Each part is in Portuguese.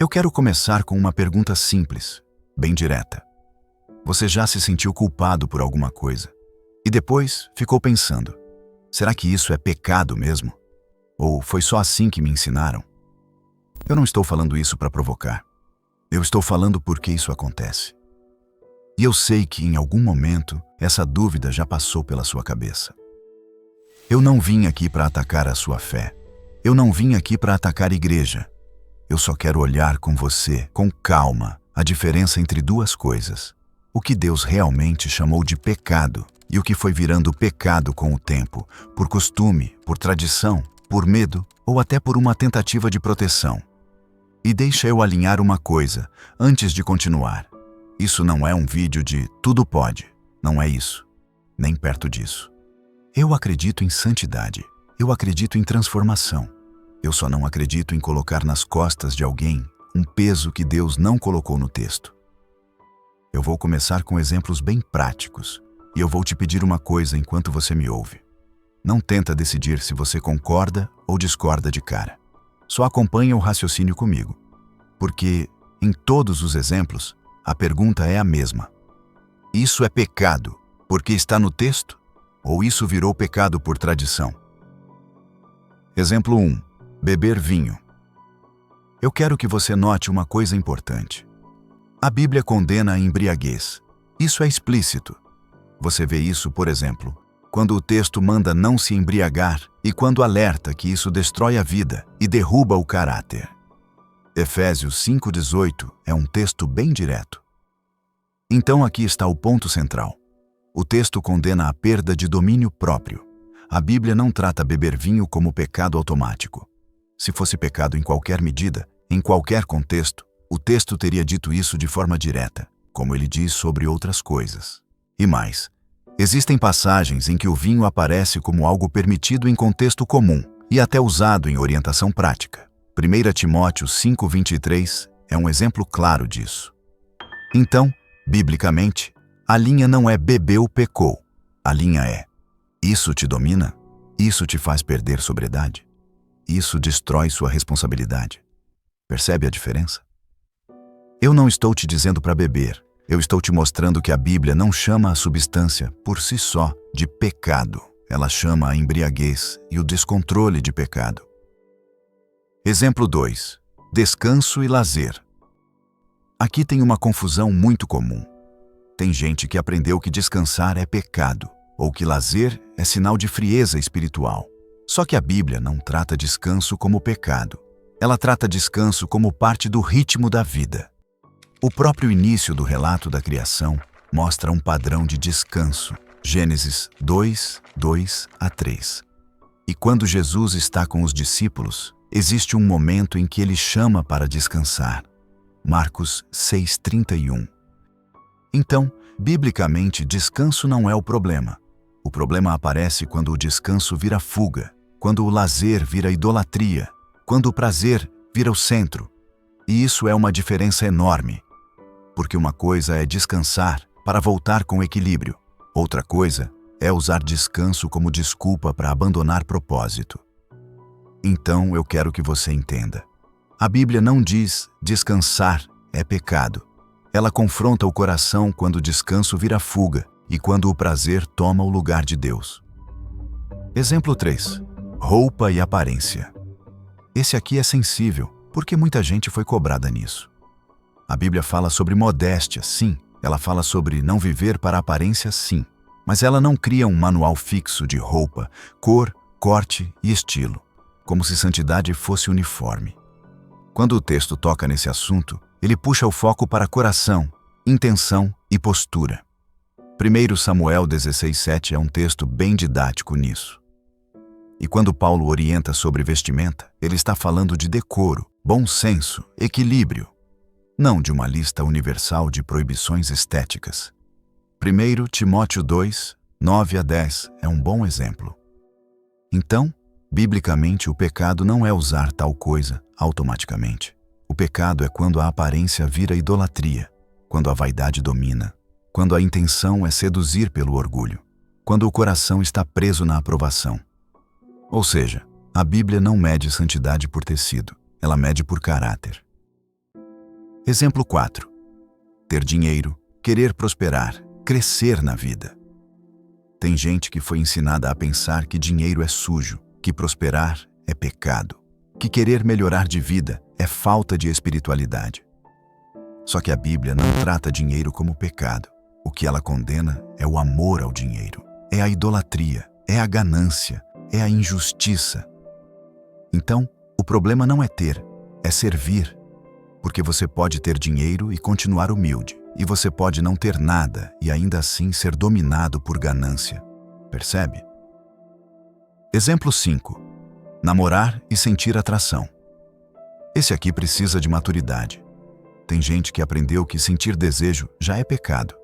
Eu quero começar com uma pergunta simples, bem direta. Você já se sentiu culpado por alguma coisa? E depois ficou pensando, será que isso é pecado mesmo? Ou foi só assim que me ensinaram? Eu não estou falando isso para provocar. Eu estou falando porque isso acontece. E eu sei que em algum momento essa dúvida já passou pela sua cabeça. Eu não vim aqui para atacar a sua fé. Eu não vim aqui para atacar a igreja. Eu só quero olhar com você, com calma, a diferença entre duas coisas. O que Deus realmente chamou de pecado e o que foi virando pecado com o tempo, por costume, por tradição, por medo ou até por uma tentativa de proteção. E deixa eu alinhar uma coisa, antes de continuar. Isso não é um vídeo de tudo pode, não é isso, nem perto disso. Eu acredito em santidade, eu acredito em transformação. Eu só não acredito em colocar nas costas de alguém um peso que Deus não colocou no texto. Eu vou começar com exemplos bem práticos e eu vou te pedir uma coisa enquanto você me ouve. Não tenta decidir se você concorda ou discorda de cara. Só acompanha o raciocínio comigo, porque em todos os exemplos a pergunta é a mesma. Isso é pecado porque está no texto ou isso virou pecado por tradição? Exemplo 1. Beber vinho. Eu quero que você note uma coisa importante. A Bíblia condena a embriaguez. Isso é explícito. Você vê isso, por exemplo, quando o texto manda não se embriagar e quando alerta que isso destrói a vida e derruba o caráter. Efésios 5:18 é um texto bem direto. Então aqui está o ponto central. O texto condena a perda de domínio próprio. A Bíblia não trata beber vinho como pecado automático. Se fosse pecado em qualquer medida, em qualquer contexto, o texto teria dito isso de forma direta, como ele diz sobre outras coisas. E mais, existem passagens em que o vinho aparece como algo permitido em contexto comum e até usado em orientação prática. 1 Timóteo 5:23 é um exemplo claro disso. Então, biblicamente, a linha não é bebeu, pecou. A linha é: isso te domina? Isso te faz perder sobriedade? Isso destrói sua responsabilidade. Percebe a diferença? Eu não estou te dizendo para beber. Eu estou te mostrando que a Bíblia não chama a substância, por si só, de pecado. Ela chama a embriaguez e o descontrole de pecado. Exemplo 2. Descanso e lazer. Aqui tem uma confusão muito comum. Tem gente que aprendeu que descansar é pecado, ou que lazer é sinal de frieza espiritual. Só que a Bíblia não trata descanso como pecado. Ela trata descanso como parte do ritmo da vida. O próprio início do relato da criação mostra um padrão de descanso. Gênesis 2:2-3. E quando Jesus está com os discípulos, existe um momento em que ele chama para descansar. Marcos 6:31. Então, biblicamente, descanso não é o problema. O problema aparece quando o descanso vira fuga, quando o lazer vira idolatria, quando o prazer vira o centro. E isso é uma diferença enorme. Porque uma coisa é descansar para voltar com equilíbrio. Outra coisa é usar descanso como desculpa para abandonar propósito. Então eu quero que você entenda. A Bíblia não diz descansar é pecado. Ela confronta o coração quando o descanso vira fuga e quando o prazer toma o lugar de Deus. Exemplo 3. Roupa e aparência. Esse aqui é sensível, porque muita gente foi cobrada nisso. A Bíblia fala sobre modéstia, sim. Ela fala sobre não viver para a aparência, sim. Mas ela não cria um manual fixo de roupa, cor, corte e estilo, como se santidade fosse uniforme. Quando o texto toca nesse assunto, ele puxa o foco para coração, intenção e postura. 1 Samuel 16:7 é um texto bem didático nisso. E quando Paulo orienta sobre vestimenta, ele está falando de decoro, bom senso, equilíbrio, não de uma lista universal de proibições estéticas. 1 Timóteo 2:9-10 é um bom exemplo. Então, biblicamente, o pecado não é usar tal coisa automaticamente. O pecado é quando a aparência vira idolatria, quando a vaidade domina, quando a intenção é seduzir pelo orgulho, quando o coração está preso na aprovação. Ou seja, a Bíblia não mede santidade por tecido, ela mede por caráter. Exemplo 4. Ter dinheiro, querer prosperar, crescer na vida. Tem gente que foi ensinada a pensar que dinheiro é sujo, que prosperar é pecado, que querer melhorar de vida é falta de espiritualidade. Só que a Bíblia não trata dinheiro como pecado. O que ela condena é o amor ao dinheiro, é a idolatria, é a ganância, é a injustiça. Então, o problema não é ter, é servir. Porque você pode ter dinheiro e continuar humilde, e você pode não ter nada e ainda assim ser dominado por ganância. Percebe? Exemplo 5. Namorar e sentir atração. Esse aqui precisa de maturidade. Tem gente que aprendeu que sentir desejo já é pecado.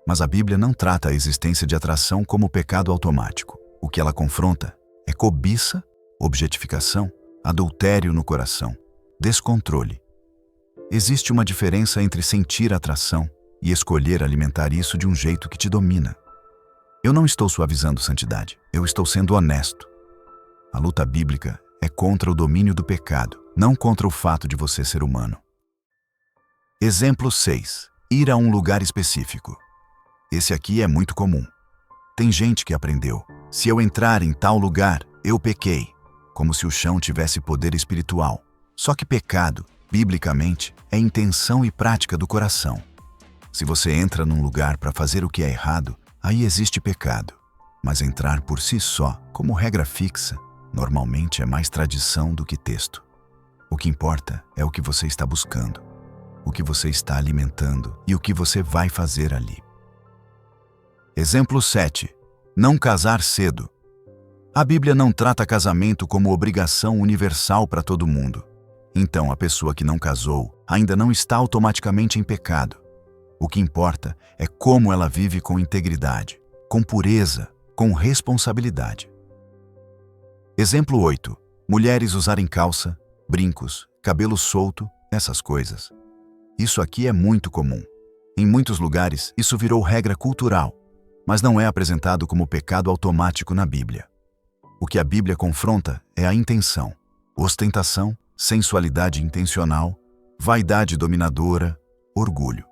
Mas a Bíblia não trata a existência de atração como pecado automático. O que ela confronta é cobiça, objetificação, adultério no coração, descontrole. Existe uma diferença entre sentir atração e escolher alimentar isso de um jeito que te domina. Eu não estou suavizando santidade, eu estou sendo honesto. A luta bíblica é contra o domínio do pecado, não contra o fato de você ser humano. Exemplo 6. Ir a um lugar específico. Esse aqui é muito comum. Tem gente que aprendeu: se eu entrar em tal lugar, eu pequei, como se o chão tivesse poder espiritual. Só que pecado, biblicamente, é intenção e prática do coração. Se você entra num lugar para fazer o que é errado, aí existe pecado. Mas entrar por si só, como regra fixa, normalmente é mais tradição do que texto. O que importa é o que você está buscando, o que você está alimentando e o que você vai fazer ali. Exemplo 7. Não casar cedo. A Bíblia não trata casamento como obrigação universal para todo mundo. Então, a pessoa que não casou ainda não está automaticamente em pecado. O que importa é como ela vive com integridade, com pureza, com responsabilidade. Exemplo 8. Mulheres usarem calça, brincos, cabelo solto, essas coisas. Isso aqui é muito comum. Em muitos lugares, isso virou regra cultural, mas não é apresentado como pecado automático na Bíblia. O que a Bíblia confronta é a intenção, ostentação, sensualidade intencional, vaidade dominadora, orgulho.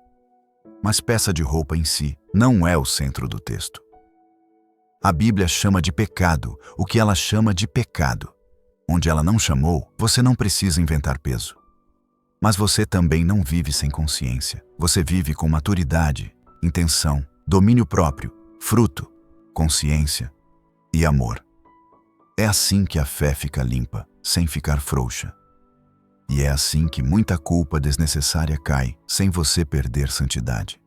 Mas peça de roupa em si não é o centro do texto. A Bíblia chama de pecado o que ela chama de pecado. Onde ela não chamou, você não precisa inventar peso. Mas você também não vive sem consciência. Você vive com maturidade, intenção, domínio próprio, fruto, consciência e amor. É assim que a fé fica limpa, sem ficar frouxa. E é assim que muita culpa desnecessária cai, sem você perder santidade.